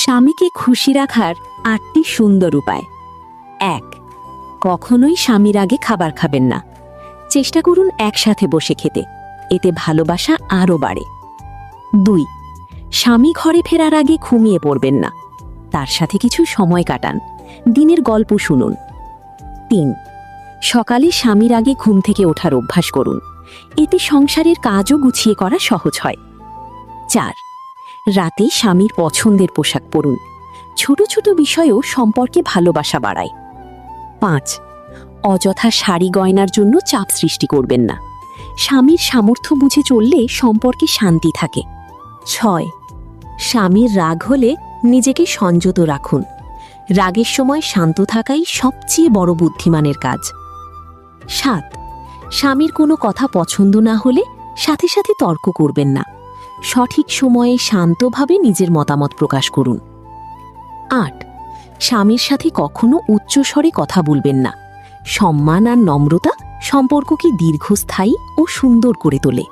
স্বামীকে খুশি রাখার ৮টি সুন্দর উপায়। ১. কখনোই স্বামীর আগে খাবার খাবেন না। চেষ্টা করুন একসাথে বসে খেতে, এতে ভালোবাসা আরও বাড়ে। ২. স্বামী ঘরে ফেরার আগে ঘুমিয়ে পড়বেন না, তার সাথে কিছু সময় কাটান, দিনের গল্প শুনুন। ৩. সকালে স্বামীর আগে ঘুম থেকে ওঠার অভ্যাস করুন, এতে সংসারের কাজও গুছিয়ে করা সহজ হয়। ৪. রাতে স্বামীর পছন্দের পোশাক পরুন, ছোট ছোট বিষয়েও সম্পর্কে ভালোবাসা বাড়ায়। ৫. অযথা শাড়ি গয়নার জন্য চাপ সৃষ্টি করবেন না, স্বামীর সামর্থ্য বুঝে চললে সম্পর্কে শান্তি থাকে। ৬. স্বামীর রাগ হলে নিজেকে সংযত রাখুন, রাগের সময় শান্ত থাকাই সবচেয়ে বড় বুদ্ধিমানের কাজ। ৭. স্বামীর কোনো কথা পছন্দ না হলে সাথে সাথে তর্ক করবেন না, সঠিক সময়ে শান্তভাবে নিজের মতামত প্রকাশ করুন। ৮. স্বামীর সাথে কখনো উচ্চস্বরে কথা বলবেন না, সম্মান আর নম্রতা সম্পর্ককে দীর্ঘস্থায়ী ও সুন্দর করে তোলে।